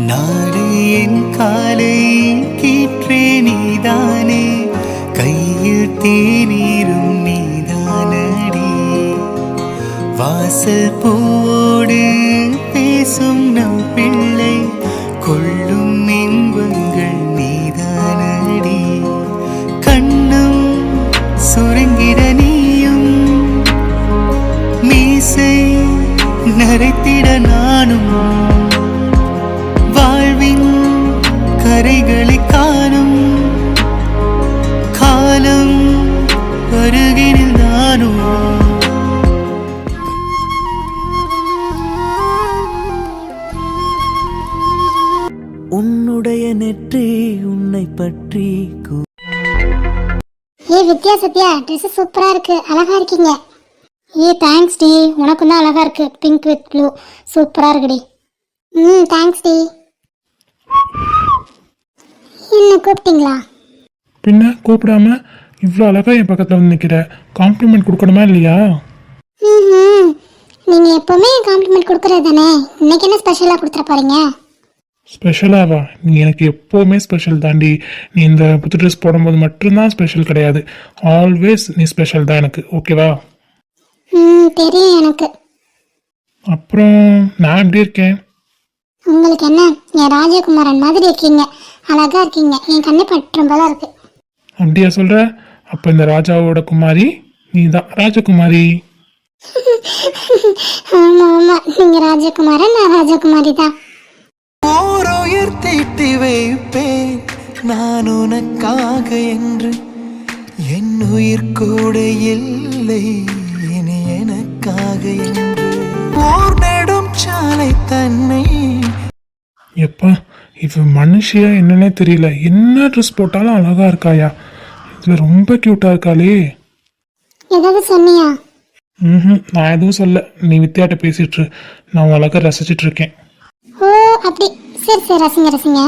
நாளை என் காலை கீற்றே நீதானே, கையில் தேநீரும் நீதானடி. வாசல் பூவோடு பேசும் நம் பிள்ளை, கொள்ளும் இன்பங்கள் நீதானடி. கண்ணும் சுருங்கிட நீயும், மீசை நரைத்திட நானும், வாழ்வின் கரைகளை காணும் காலம் அருகினில் நானும். உன்னுடைய நெற்றி உன்னை பற்றி வித்யா சத்யா, ட்ரெஸ் சூப்பரா இருக்கு, அழகா இருக்கீங்க. தேங்க்ஸ் டி, உனக்கும் தான் அழகா இருக்கு, பிங்க் வித் ப்ளூ, சூப்பரா இருக்குடி. தேங்க்ஸ் டி. என்ன கூப்பிட்டீங்களா? பின்ன கூப்பிடாம இவ்வளோ அழகா என் பக்கத்தில் வந்து நிற்கிற, காம்ப்ளிமெண்ட் கொடுக்கணுமா இல்லையா? நீங்க எப்பவுமே காம்ப்ளிமெண்ட் கொடுக்கறது தானே, இன்னைக்கு என்ன ஸ்பெஷலா கொடுத்துட போறீங்க? ஸ்பெஷலாவா? நீ எனக்கு எப்போவுமே ஸ்பெஷல் தாண்டி. நீ இந்த புது ட்ரெஸ் போடும்போது மட்டும்தான் ஸ்பெஷல் கிடையாது, ஆல்வேஸ் நீ ஸ்பெஷல் தான் எனக்கு, ஓகேவா? தெரியும் எனக்கு. அப்புறம் நான் எப்படி இருக்கேன்? உங்களுக்கு என்ன, என் ராஜகுமாரன் மாதிரி இருக்கீங்க, அழகா இருக்கீங்க, என் கண்ணு பற்றும் போல இருக்கு. அப்படியா சொல்ற? அப்போ இந்த ராஜாவோட குமாரி நீ தான் ராஜகுமாரி. ஆமா ஆமா, நீங்க ராஜகுமாரன், நான் ராஜகுமாரி தான். ஓரோயர் தீட்டி வைப்பேன் நான் உனக்காக என்று, என் உயிர் கூட இல்லை இனி எனக்காக என்று. ஓர் நெடும் சாலை தன்னை. எப்பா இவ மனுஷியா என்னன்னே தெரியல, என்ன ட்ரெஸ் போட்டாலும் அழகா இருக்காயா, இதுல ரொம்ப கியூட்டா இருக்காளே. ஏதாவது சொன்னியா? நான் எதுவும் சொல்ல, நீ வித்தியாட்ட பேசிட்டு இரு, நான் அழகா ரசிச்சிட்டு இருக்கேன். ஓ அப்படி, சரி சரி, ரசிங்க ரசிங்க.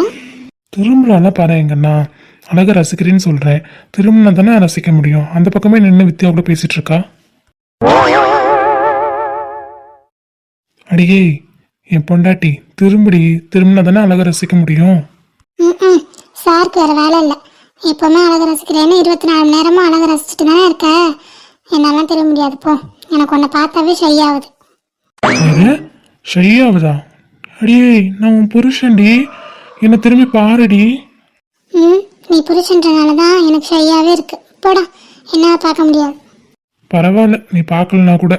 திரும்பலாம் பாரு, எங்கண்ணா அழகா ரசிக்கிறேன்னு சொல்றேன், திரும்பினா தானே ரசிக்க முடியும். அந்த பக்கமே நின்று வித்யா கூட பேசிட்டு இருக்கா. அடியே என் பொண்டாட்டி, திரும்படி, திரும்பினா தானே அழகா ரசிக்க முடியும். சாருக்கு வேற வேலை இல்லை, எப்பவுமே அழகா ரசிக்கிறேன்னு 24 மணி நேரமும் அழகா ரசிச்சுட்டு தானே இருக்க, என்னாலாம் திரும்ப முடியாது போ, எனக்கு உன்னை பார்த்தாவே ஷை ஆகுது. ஷை ஆகுதா? அடியே நான் உன் புருஷன்டி, என்னை திரும்பி பாருடி. நீ புருஷன்றனால தான் எனக்கு ஷையாவே இருக்கு, போடா, என்ன பார்க்க முடியாது. பரவாயில்ல, நீ பார்க்கலனா கூட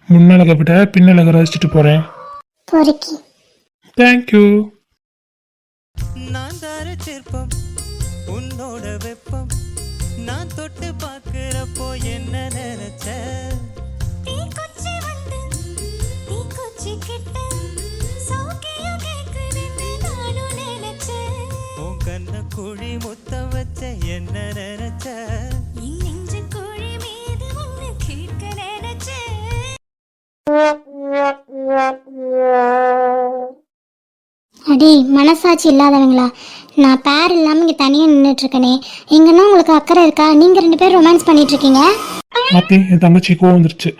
முன்னழகை விட பின்னழகை ரசிச்சுட்டு போறேன். பொறுக்கி. தேங்க்யூ. நான் தர சிற்பம் உன்னோட வெப்பம், நான் தொட்டு பார்க்கிறப்போ என்ன நினைச்ச? உன் கண்ண குழி முத்தம் வச்ச என்ன நினைச்ச? அடே மனசாட்சி இல்லாதவங்களா, நான் பேர் இல்லாமல் இங்கே தனியாக நின்றுட்டு இருக்கனே, எங்கன்னா உங்களுக்கு அக்கறை இருக்கா? நீங்கள் 2 பேரும் ரொமான்ஸ் பண்ணிட்டு இருக்கீங்க. மாத்தி, என் தங்கச்சி கோவம் வந்துருச்சு.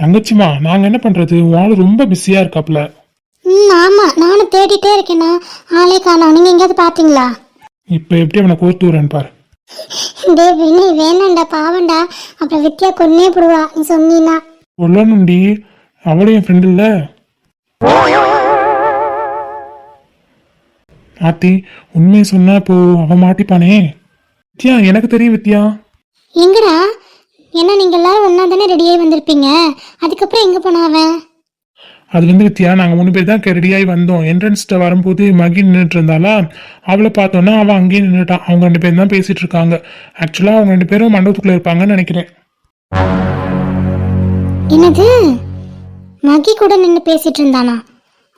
தங்கச்சிமா நாங்கள் என்ன பண்ணுறது, ஆள் ரொம்ப பிஸியாக இருக்காப்புல. ஆமாம், நானும் தேடிட்டே இருக்கேண்ணா, ஆளே காணோம். நீங்கள் எங்கேயாவது பார்த்தீங்களா? இப்போ எப்படி அவனை கோர்த்து வரேன்னு பாரு. டே வினய், வேணாண்டா, பாவண்டா, அப்புறம் வித்யா கொன்னே போடுவா நீ சொன்னீன்னா. சொல்லணும்டி, அவளும் என் ஃப்ரெண்டு இல்லை. ஆத்தி, உண்மையை சொன்னா இப்போ அவன் மாட்டிப்பானே. வித்யா, எனக்கு தெரியும் வித்யா. எங்கடா? ஏன்னா நீங்கள் எல்லாரும் ஒன்றா தானே ரெடியாகி வந்திருப்பீங்க, அதுக்கப்புறம் எங்கே போனா அவன்? அது வித்யா, நாங்கள் 3 பேர் தான் ரெடியாகி வந்தோம். என்ட்ரன்ஸ்ட்ட வரும்போது மகி நின்றுட்டு இருந்தாலா, அவளை பார்த்தோன்னா அவள் அங்கேயே நின்றுட்டான். அவங்க 2 பேரும் தான் பேசிட்டு இருக்காங்க. ஆக்சுவலாக அவங்க 2 பேரும் மண்டபத்துக்குள்ள இருப்பாங்கன்னு நினைக்கிறேன். என்னது, மகி கூட நின்று பேசிட்டு இருந்தானா?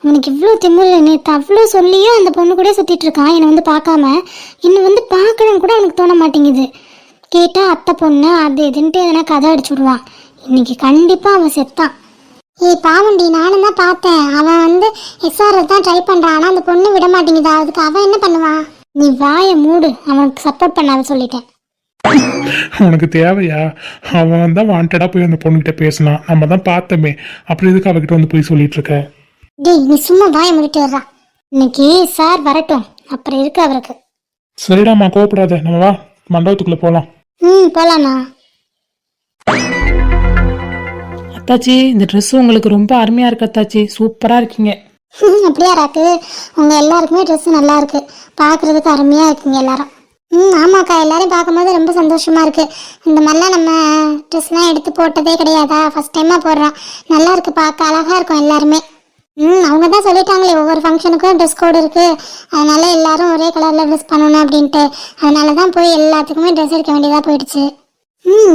அவனுக்கு இவ்வளோ திமிரு, நேற்று அவ்வளோ சொல்லியும் அந்த பொண்ணு கூட சுற்றிட்டு இருக்கான், என்னை வந்து பார்க்காம. என்னை வந்து பார்க்கணும்னு கூட அவனுக்கு தோண மாட்டேங்குது. கேட்டால் அத்தை பொண்ணு அது இதுன்ட்டு எதனா கதை அடிச்சு விடுவான். இன்னைக்கு கண்டிப்பாக அவன் செத்தான். பாவண்டி, நானும் தான் பார்த்தேன். அவன் வந்து எஸ்ஆர்எஸ் தான் ட்ரை பண்ணுறான், ஆனால் அந்த பொண்ணு விட மாட்டேங்குதா, அதுக்கு அவன் என்ன பண்ணுவான்? நீ வாயை மூடு, அவனுக்கு சப்போர்ட் பண்ணாத சொல்லிட்டேன். உனக்கு தேவையா? அவன் தான் வாண்டடா போய் அந்த பொண்ணுகிட்ட பேசினான், நம்ம தான் பார்த்தோமே, அப்புறம் எதுக்கு அவகிட்ட வந்து போய் சொல்லிட்டு இருக்க? டேய், நீ சும்மா வாயை மூடிட்டு வர்றா. இன்னைக்கு சார் வரட்டும், அப்புறம் இருக்கு அவருக்கு. சரிடாம்மா கோவப்படாத, நம்ம வா மண்டபத்துக்குள்ள போலாம். போலாண்ணா. அத்தாச்சி இந்த ட்ரெஸ் உங்களுக்கு ரொம்ப அருமையா இருக்கு அத்தாச்சி, சூப்பரா இருக்கீங்க. அப்படியா ராக்கு? உங்க எல்லாருக்குமே ட்ரெஸ் நல்லா இருக்கு, பார்க்கறதுக்கு அருமையா இருக்குங்க எல்லாரும். ஆமாக்கா, எல்லாரையும் பார்க்கும்போது ரொம்ப சந்தோஷமா இருக்கு. இந்த மாதிரிலாம் நம்ம ட்ரெஸ்லாம் எடுத்து போட்டதே கிடையாதா, ஃபர்ஸ்ட் டைமா போடுறோம். நல்லா இருக்கு, பார்க்க அழகா இருக்கும் எல்லாருமே. அவங்க தான் சொல்லிட்டாங்களே ஒவ்வொரு ஃபங்க்ஷனுக்கும் ட்ரெஸ் கோடு இருக்கு, அதனால எல்லாரும் ஒரே கலர்ல ட்ரெஸ் பண்ணணும் அப்படின்ட்டு. அதனால தான் போய் எல்லாத்துக்குமே ட்ரெஸ் எடுக்க வேண்டியதா போயிடுச்சு.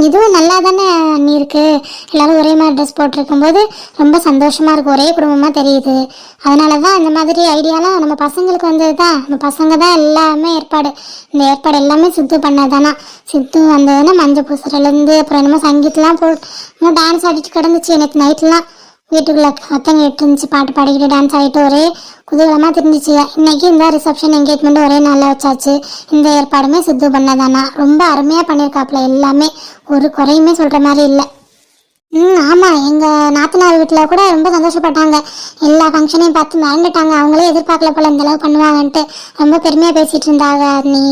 இதுவும் நல்லா தானே அண்ணி இருக்கு, எல்லாரும் ஒரே மாதிரி ட்ரெஸ் போட்டிருக்கும் போது ரொம்ப சந்தோஷமா இருக்கு, ஒரே குடும்பமா தெரியுது. அதனால தான் இந்த மாதிரி ஐடியாலாம் நம்ம பசங்களுக்கு வந்தது தான். நம்ம பசங்க தான் எல்லாமே ஏற்பாடு, இந்த ஏற்பாடு எல்லாமே சித்து பண்ணதானா. சித்து வந்ததுன்னா மஞ்சள் பூசுறதுலேருந்து அப்புறம் என்னமோ சங்கீத்லாம் போட்டு டான்ஸ் ஆடிட்டு கிடந்துச்சு. எனக்கு நைட்லாம் வீட்டுக்குள்ள அத்தங்க இருந்துச்சு, பாட்டு பாடிக்கிட்டு டான்ஸ் ஆகிட்டு ஒரே குதூகலமாக தெரிஞ்சிச்சு. இன்னைக்கு இந்த ரிசப்ஷன் என்கேஜ்மெண்ட் ஒரே நாளில் வச்சாச்சு. இந்த ஏற்பாடுமே சித்து பண்ணதானா, ரொம்ப அருமையாக பண்ணியிருக்காப்புல, எல்லாமே ஒரு குறையுமே சொல்கிற மாதிரி இல்லை. ஆமாம், எங்கள் நாத்தனார் வீட்டில் கூட ரொம்ப சந்தோஷப்பட்டாங்க. எல்லா ஃபங்க்ஷனையும் பார்த்து மறந்துட்டாங்க, அவங்களே எதிர்பார்க்கல போல இந்த அளவு பண்ணுவாங்கன்ட்டு ரொம்ப பெருமையாக பேசிகிட்டு இருந்தாங்க நீ.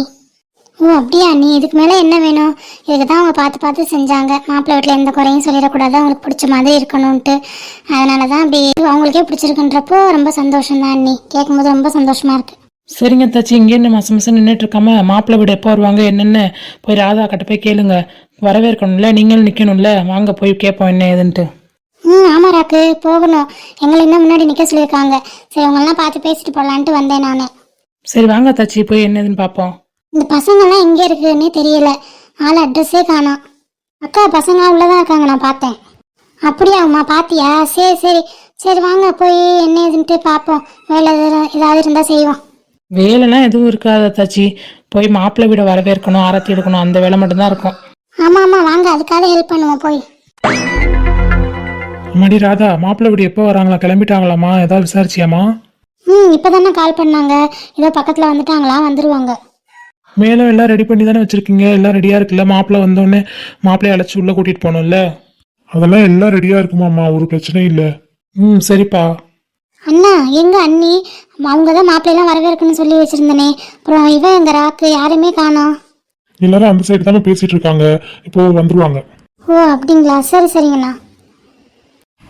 அப்படியா நீ? இதுக்கு மேலே என்ன வேணும்? இதுக்கு தான் அவங்க பார்த்து பார்த்து செஞ்சாங்க. மாப்பிள்ளை வீட்டில் எந்த குறையும் சொல்லிடக்கூடாது, அவங்களுக்கு பிடிச்ச மாதிரி இருக்கணும்ன்ட்டு. அதனால தான் அப்படி அவங்களுக்கே பிடிச்சிருக்குன்றப்போ ரொம்ப சந்தோஷம் தான் நீ, கேட்கும்போது ரொம்ப சந்தோஷமா இருக்கு. சரிங்க அத்தாச்சி, இங்கே என்ன மாசம் மாசம் நின்றுட்டு இருக்காம மாப்பிள்ளை வீடு எப்போ வருவாங்க என்னென்னு போய் ராதா கிட்ட போய் கேளுங்க. வரவேற்கணும்ல, நீங்களும் நிற்கணும்ல, வாங்க போய் கேட்போம் என்ன ஏதுன்ட்டு. ஆமாம் ராக்கு, போகணும். எங்களை இன்னும் முன்னாடி நிற்க சொல்லியிருக்காங்க. சரி அவங்களெலாம் பார்த்து பேசிட்டு போகலான்ட்டு வந்தேன் நான். சரி வாங்க அத்தாச்சி போய் என்ன ஏதுன்னு பார்ப்போம். இந்த பசங்கள்லாம் எங்கே இருக்குதுன்னே தெரியல, ஆள் அட்ரஸே காணோம். அக்கா பசங்களாம் உள்ளதான் இருக்காங்க, நான் பார்த்தேன். அப்படியா அம்மா, பார்த்தியா? சரி சரி சரி, வாங்க போய் என்ன ஏதுன்ட்டு பார்ப்போம். வேலை ஏதாவது இருந்தால் செய்வோம். வேலைலாம் எதுவும் இருக்காது அத்தாச்சி, போய் மாப்பிள்ளை வீட வரவேற்கணும், ஆரத்தி எடுக்கணும், அந்த வேலை மட்டும்தான் இருக்கும். ஆமாம் ஆமாம், வாங்க அதுக்காக ஹெல்ப் பண்ணுவோம் போய். அம்மாடி ராதா, மாப்பிள்ளை வீடு எப்போ வராங்களா, கிளம்பிட்டாங்களாமா, ஏதாவது விசாரிச்சியாமா? இப்போ தானே கால் பண்ணாங்க, ஏதோ பக்கத்தில் வந்துட்டாங்களா, வந்துடுவாங்க. மேலும் எல்லாம் ரெடி பண்ணி தானே வச்சிருக்கீங்க, எல்லாம் ரெடியா இருக்குல்ல? மாப்பிள்ளை வந்தோடனே மாப்பிள்ளைய அழைச்சி உள்ள கூட்டிட்டு போகணும்ல? அதெல்லாம் எல்லாம் ரெடியா இருக்குமாம்மா, ஒரு பிரச்சனையும் இல்லை. சரிப்பா. அண்ணா எங்க அண்ணி? அவங்க தான் மாப்பிள்ளையெல்லாம் வரவேற்கணும்னு சொல்லி வச்சிருந்தனே, அப்புறம் இவன் எங்க ராக்கு, யாருமே காணோம். எல்லாரும் அந்த சைடு தானே பேசிட்டு இருக்காங்க, இப்போ வந்துருவாங்க. அப்படிங்களா? சரி சரிங்கண்ணா.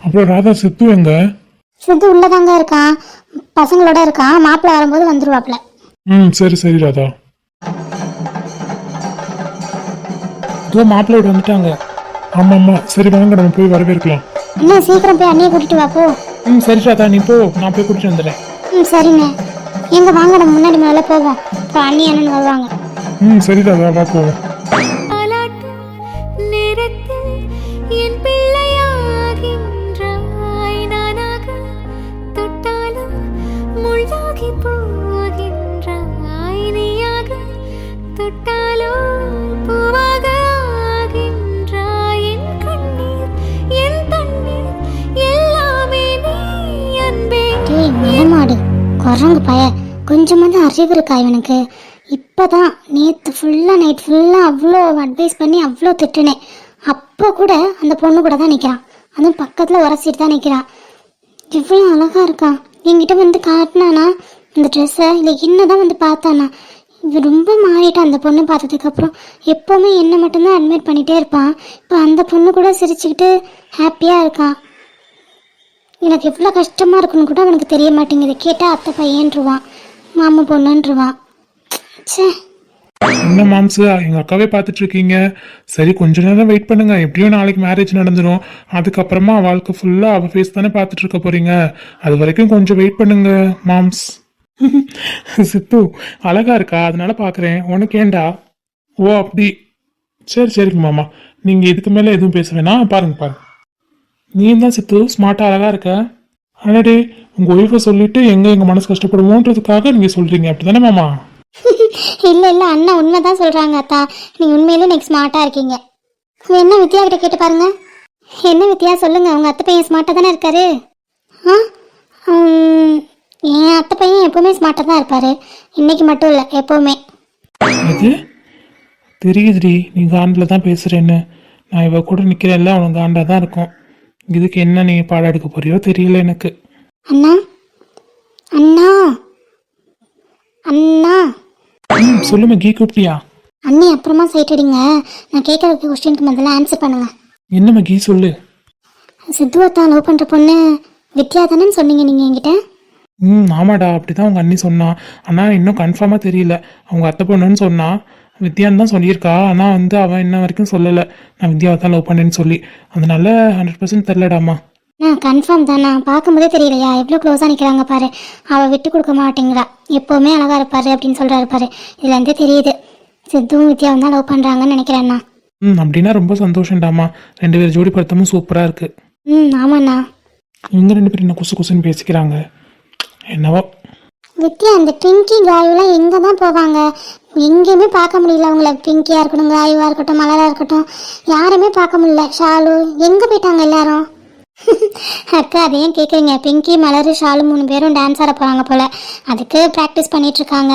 அப்புறம் ராதா, சித்து எங்க? சித்து உள்ளதாங்க இருக்கான், பசங்களோட இருக்கான். மாப்பிள்ளை வரும்போது வந்துருவாப்ல. சரி சரி ராதா. இதோ மாப்பிள்ளை வீடு வந்துட்டாங்க. ஆமாம்மா, சரி வாங்க நம்ம போய் வரவேற்கலாம். அண்ணா சீக்கிரம் போய் அண்ணியை கூட்டிட்டு வா போ. சரி ராதா, நீ போ, நான் போய் கூட்டிட்டு வந்துடுறேன். சரிண்ணே. எங்க வாங்க நம்ம முன்னாடி மேலே போவோம், இப்போ அண்ணி அண்ணன் வருவாங்க. சரி ராதா, வா போவோம். நிலமாடு குரங்கு பய, கொஞ்சமாவது அறிவு இருக்கா இவனுக்கு? இப்போதான் நேற்று ஃபுல்லாக நைட் ஃபுல்லாக அவ்வளோ அட்வைஸ் பண்ணி அவ்வளோ திட்டுனேன். அப்போ கூட அந்த பொண்ணு கூட தான் நிற்கிறான், அதுவும் பக்கத்தில் உரசிட்டு தான் நிற்கிறான். இவ்வளோ அழகாக இருக்கான். என்கிட்ட வந்து காட்டினானா அந்த ட்ரெஸ்ஸை, இல்லை என்ன தான் வந்து பார்த்தானா? இவன் ரொம்ப மாறிட்டான் அந்த பொண்ணு பார்த்ததுக்கப்புறம். எப்போவுமே என்னை மட்டும்தான் அட்மிட் பண்ணிகிட்டே இருப்பான், இப்போ அந்த பொண்ணு கூட சிரிச்சுக்கிட்டு ஹாப்பியாக இருக்கான். எனக்கு எவ்வளோ கஷ்டமாக இருக்குன்னு கூட அவனுக்கு தெரிய மாட்டேங்குது. கேட்டால் அத்தை பையன்ருவான், மாமா பொண்ணுன்றுவான். சே, என்ன மாம்சு, எங்க அக்காவே பார்த்துட்டு இருக்கீங்க? சரி கொஞ்ச நேரம் வெயிட் பண்ணுங்க, எப்படியும் நாளைக்கு மேரேஜ் நடந்துடும். அதுக்கப்புறமா வாழ்க்கை ஃபுல்லா அவ ஃபேஸ் தானே பார்த்துட்டு இருக்க போறீங்க, அது வரைக்கும் கொஞ்சம் வெயிட் பண்ணுங்க மாம்ஸ். சித்து அழகா இருக்கா, அதனால பாக்குறேன். உனக்கு ஏண்டா? ஓ அப்படி, சரி சரிங்க மாமா, நீங்க இதுக்கு மேல எதுவும் பேச வேணாம். பாருங்க பாருங்க, நீ தான் சித்து ஸ்மார்ட்டா அழகா இருக்க. அடடே, உங்க ஒய்ஃபை சொல்லிட்டு எங்க மனசு கஷ்டப்படுவோன்றதுக்காக நீங்க சொல்றீங்க, அப்படிதானே மாமா? இல்லை இல்லை அண்ணா உண்மைதான் சொல்கிறாங்க அத்தா, நீங்கள் உண்மையிலே நெக்ஸ்ட் ஸ்மார்ட்டாக இருக்கீங்க. என்ன வித்யா கிட்ட கேட்டு பாருங்க. என்ன வித்யா சொல்லுங்க, உங்கள் அத்தை பையன் ஸ்மார்ட்டாக தானே இருக்காரு? என் அத்தை பையன் எப்போவுமே ஸ்மார்ட்டாக தான் இருப்பார், இன்னைக்கு மட்டும் இல்லை எப்போவுமே. அது தெரியுதுடி, நீ காண்டில் தான் பேசுகிறேன்னு. நான் இவ கூட நிற்கிறேன்ல, அவனுக்கு காண்டாக தான் இருக்கும். இதுக்கு என்ன நீ பாடம் எடுக்க போறியோ தெரியல எனக்கு. அண்ணா அண்ணா அண்ணா சொல்லு மகி, கூப்பிட்டியா? அண்ணி அப்புறமா சைட் அடிங்க. நான் கேட்குற கொஸ்டினுக்கு முதல்ல ஆன்சர் பண்ணுங்க. என்ன மகி சொல்லு. சித்துவத்தா லவ் பண்ணுற பொண்ணு வித்யா தானேன்னு சொன்னீங்க நீங்கள் என்கிட்ட. ஆமாடா, அப்படிதான் அவங்க அண்ணி சொன்னா. ஆனால் இன்னும் கன்ஃபார்மாக தெரியல. அவங்க அத்தை பொண்ணுன்னு சொன்னா, வித்யான்னு தான் சொல்லியிருக்கா. ஆனால் வந்து அவன் இன்ன வரைக்கும் சொல்லலை நான் வித்யாவை தான் லவ் பண்ணேன்னு சொல்லி. அதனால 100% தெரிலடாமா. கன்ஃபார்ம் தானா? பார்க்கும்போதே தெரியலையா எவ்வளோ க்ளோஸாக நிற்கிறாங்க பாரு. அவள் விட்டு கொடுக்க மாட்டேங்கிறா. எப்போவுமே அழகாக இருப்பாரு அப்படின்னு சொல்கிறாரு பாரு. இதுலேருந்தே தெரியுது சித்துவும் வித்யாவும் தான் லவ் பண்ணுறாங்கன்னு நினைக்கிறேண்ணா. அப்படின்னா ரொம்ப சந்தோஷம்டாமா. 2 பேர் ஜோடி படுத்தமும் சூப்பராக இருக்கு. ஆமாண்ணா. இவங்க 2 பேரும் என்ன குசு குசுன்னு பேசிக்கிறாங்க என்னவோ. வித்யா இந்த பிங்கி காயுலாம் எங்கே தான் போவாங்க? எங்கேயுமே பார்க்க முடியல அவங்கள. பிங்கியாக இருக்கட்டும், காயுவாக இருக்கட்டும், மலராக இருக்கட்டும், யாருமே பார்க்க முடியல. ஷாலு எங்கே போயிட்டாங்க எல்லாரும்? அக்கா அதை ஏன் கேட்குறீங்க? பிங்கி, மலர், ஷாலு 3 பேரும் டான்ஸ் ஆட போகிறாங்க போல். அதுக்கு ப்ராக்டிஸ் பண்ணிகிட்ருக்காங்க.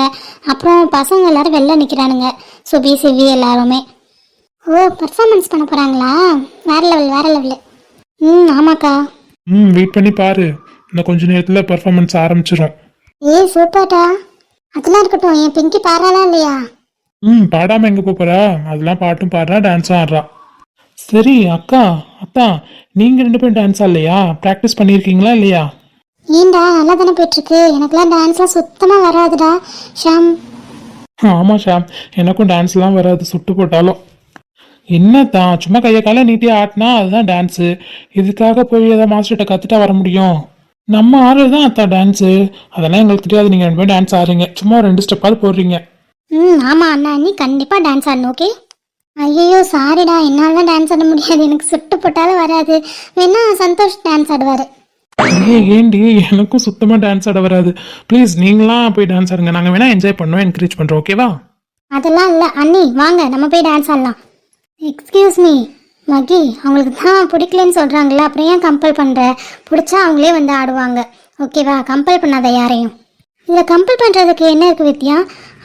அப்புறம் பசங்க எல்லோரும் வெளில நிற்கிறானுங்க. சுபி, சிவி எல்லாருமே. ஓ, பர்ஃபார்மன்ஸ் பண்ண போகிறாங்களா? வேறு லெவல் வேறு லெவலு. ஆமாக்கா. வெயிட் பண்ணி பாரு, இன்னும் கொஞ்ச நேரத்தில் பர்ஃபார்மன்ஸ் ஆரம்பிச்சிடும். சூப்பர்டா. அதெல்லாம் இருக்கட்டும், என் பிங்கி பாடுறாளா இல்லையா? பாடாமல் எங்கே போகிறா? அதெல்லாம் பாட்டும் பாடுறா, டான்ஸும் ஆடுறா. சரி அக்கா, அத்தா, நீங்கள் 2 பேரும் டான்ஸ் ஆடலையா? ப்ராக்டிஸ் பண்ணியிருக்கீங்களா இல்லையா? ஏண்டா நல்லா தானே போயிட்டுருக்கு. எனக்குலாம் டான்ஸ்லாம் சுத்தமாக வராதுடா ஷாம். ஆமாம் ஷாம், எனக்கும் டான்ஸ்லாம் வராது சுட்டு போட்டாலும். என்னத்தான் சும்மா கையை காலை நீட்டியாக ஆட்டினா அதுதான் டான்ஸு. இதுக்காக போய் ஏதாவது மாஸ்டர்கிட்ட கற்றுட்டா வர முடியும்? நம்ம ஆடுறது தான் அத்தா டான்ஸு. அதெல்லாம் எங்களுக்கு தெரியாது. நீங்கள் 2 பேரும் டான்ஸ் ஆடுறீங்க, சும்மா 2 ஸ்டெப்பாவது போடுறீங்க. ஆமாம் அண்ணா, நீ கண்டிப்பாக டான்ஸ் ஆடணும். ஓகே. ஐயோ சாரிடா, என்னால் தான் டான்ஸ் ஆட முடியாது. எனக்கு சுட்டு போட்டாலும் வராது. வேணா சந்தோஷ் டான்ஸ் ஆடுவார். ஏண்டி, எனக்கும் சுத்தமாக டான்ஸ் ஆட வராது. ப்ளீஸ் நீங்களாம் போய் டான்ஸ் ஆடுங்க, நாங்கள் வேணா என்ஜாய் பண்ணோம், என்கரேஜ் பண்ணுறோம். ஓகேவா? அதெல்லாம் இல்லை அண்ணி, வாங்க நம்ம போய் டான்ஸ் ஆடலாம். எக்ஸ்கியூஸ் மீ மகி, அவங்களுக்கு தான் பிடிக்கலன்னு சொல்கிறாங்களே, அப்புறம் ஏன் கம்பல் பண்ணுற? பிடிச்சா அவங்களே வந்து ஆடுவாங்க. ஓகேவா? கம்பல் பண்ணாத யாரையும். இதில் கம்பல் பண்ணுறதுக்கு என்ன இருக்குது வித்யா?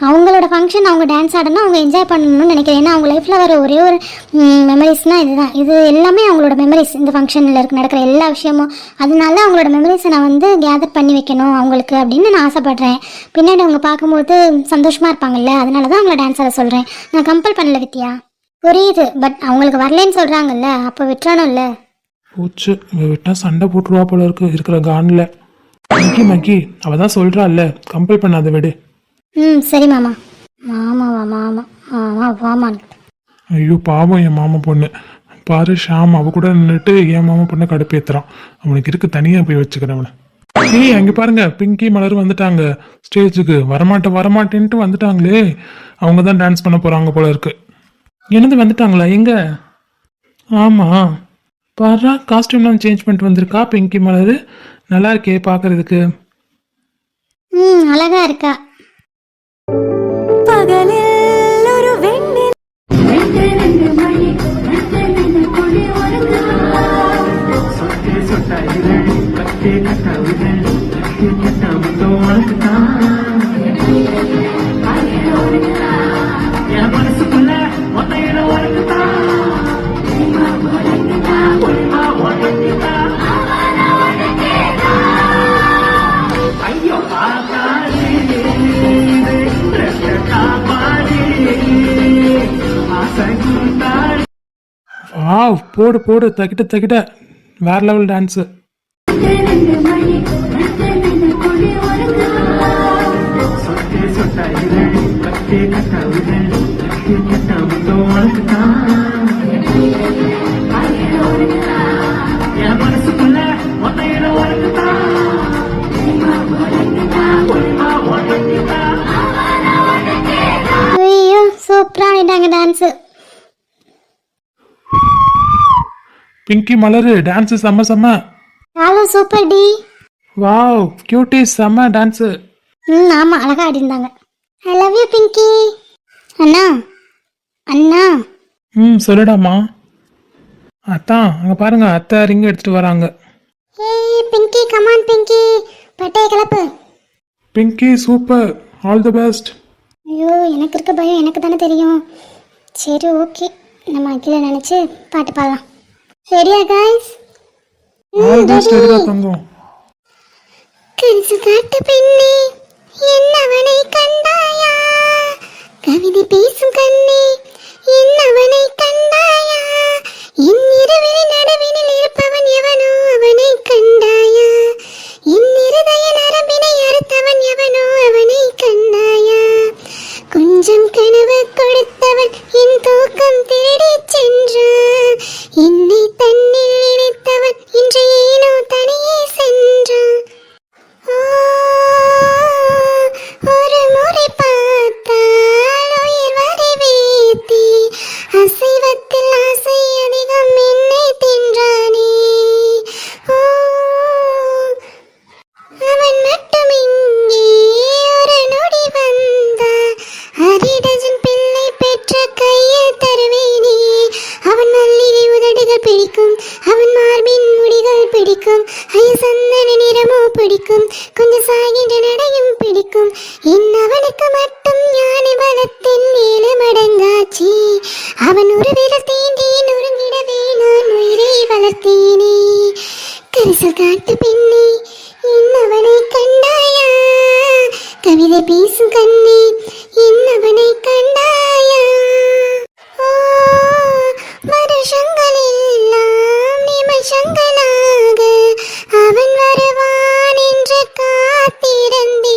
அவங்களோட ஃபங்க்ஷன், அவங்க டான்ஸ் ஆடணும், அவங்க என்ஜாய் பண்ணணும்னு நினைக்கிறேன். ஏன்னா அவங்க லைஃப்பில் வர ஒரே ஒரு மெமரிஸ்னால் இதுதான். இது எல்லாமே அவங்களோட மெமரிஸ். இந்த ஃபங்க்ஷனில் நடக்கிற எல்லா விஷயமும். அதனால அவங்களோட மெமரிஸை நான் வந்து கேதர் பண்ணி வைக்கணும் அவங்களுக்கு அப்படின்னு நான் ஆசைப்பட்றேன். பின்னாடி அவங்க பார்க்கும்போது சந்தோஷமாக இருப்பாங்கல்ல, அதனால தான் அவங்கள டான்ஸ் ஆட சொல்கிறேன். நான் கம்பல் பண்ணல வித்யா. புரியுது, பட் அவங்களுக்கு வரலன்னு சொல்கிறாங்கல்ல, அப்போ விட்டுறானும்ல. போச்சு, விட்டா சண்டை போட்டுருவா போல இருக்கு இருக்கிற கானில். மகி அவள் தான் சொல்கிறாள்ல, கம்பல் பண்ணாத விடு. சரி மாமா. மாமாவா? மாமா மாமா வாமான். ஐயோ பாவம் என் மாமா பொண்ணு. பாரு ஷாம் அவ கூட நின்றுட்டு என் மாமா பொண்ணை கடுப்பேத்துறான். அவனுக்கு இருக்கு, தனியாக போய் வச்சுக்கிறேன் அவனை. அங்கே பாருங்க, பிங்கி மலர் வந்துட்டாங்க ஸ்டேஜுக்கு. வரமாட்டேன்ட்டு வந்துட்டாங்களே. அவங்க தான் டான்ஸ் பண்ண போகிறாங்க போல இருக்கு. என்னது வந்துட்டாங்களா? எங்க? ஆமாம், பாரு காஸ்டியூம்லாம் சேஞ்ச் பண்ணிட்டு வந்திருக்கா பிங்கி மலர். நல்லா இருக்கே பார்க்கறதுக்கு. அழகா இருக்கா. பகலில் ஒரு வெண்ணில் வாவ், போடு போடு, தகிட்ட வேற லெவல் டான்ஸு. ஐயோ சூப்பரா ஆடிட்டாங்க டான்ஸு. பிங்கி மலர் டான்ஸு செம்ம. ஹலோ சூப்பர் டி. வாவ் கியூட்டி, செம்ம டான்ஸு. ஆமாம் அழகா ஆடிருந்தாங்க. I love you Pinky. அண்ணா அண்ணா. சொல்லுடாமா. அத்தான் அங்கே பாருங்க, அத்தை ரிங் எடுத்துட்டு வராங்க. ஏய் பிங்கி, கமான் பிங்கி, பட்டைய கிளப்பு. Pinky super, all the best. ஐயோ எனக்கு இருக்க பயம் எனக்கு தானே தெரியும். சரி ஓகே, நம்ம அகில நினச்சி பாட்டு பாடலாம். ரெடியா கைஸ்? ஆல் தி பெஸ்ட் தங்கம். கன்சு காட்டு பெண்ணே, என்னவனை கண்டு கவிதை பேசும் கண்ணே என் அவனை கண்டாயா என் இரவினில் நடுவினில் இருப்பவன் எவனோ அவனை கண்டாயா என் இருதய நரம்பினை அறுத்தவன் எவனோ அவனை கண்டாயா கொஞ்சம் கனவு கொடுத்தவன் என் தூக்கம் தேடி சென்றான் என்னை தன்னில் நினைத்தவன் இன்று ஏனோ தனியே சென்றான் ஒரு முறை பார்த்தால் உயிர் வரை வேத்தி அசைவத்தில் ஆசை அதிகம் என்னை தின்றானே அவன் மட்டும் இங்கே ஒரு நொடி வந்தார் அரிடஜன் பிள்ளை பெற்ற கையில் தருவேனே அவன் மல்லிகை உதடுகள் பிடிக்கும் அவன் மார்பின் முடிகள் பிடிக்கும் சந்தன நிறமோ பிடிக்கும் கொஞ்சம் சாகின்ற நடையும் பிடிக்கும் என் அவனுக்கு மட்டும் ஞானி பலத்தின் 7 மடங்காச்சி அவன் ஒரு விரல் தீண்டி நொறுங்கிடவே நான் உயிரை வளர்த்தேனே கரிசல் காட்டு பெண்ணே என் அவனை கண்டாயா கவிதை பேசும் கண்ணே என் அவனை கண்டாயா வருஷங்கள் எல்லாம் நிமிஷங்களாக அவன் வருவான் என்று காத்திருந்தே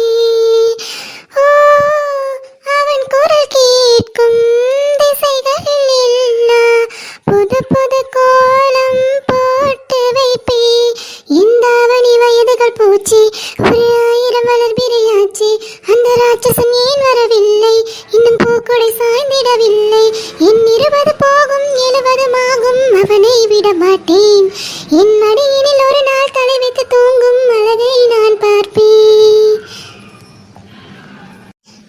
அவன் குரல் கேட்கும் திசைகளில் எல்லாம் புது புது கோலம் போட்டு வைப்பே இந்த அவனி வயதுகள் பூச்சி ஒரு 1000 வளர் பிறையாச்சு அந்த ராட்சசன் ஏன் வரவில்லை இன்னும் பூக்குடை சாய்ந்திடவில்லை என் 20 போகும் 70 ஆகும் அவனை விட மாட்டேன் என் மடியினில் ஒரு நாள் தலை வைத்து தூங்கும் அழகை நான் பார்ப்பேன்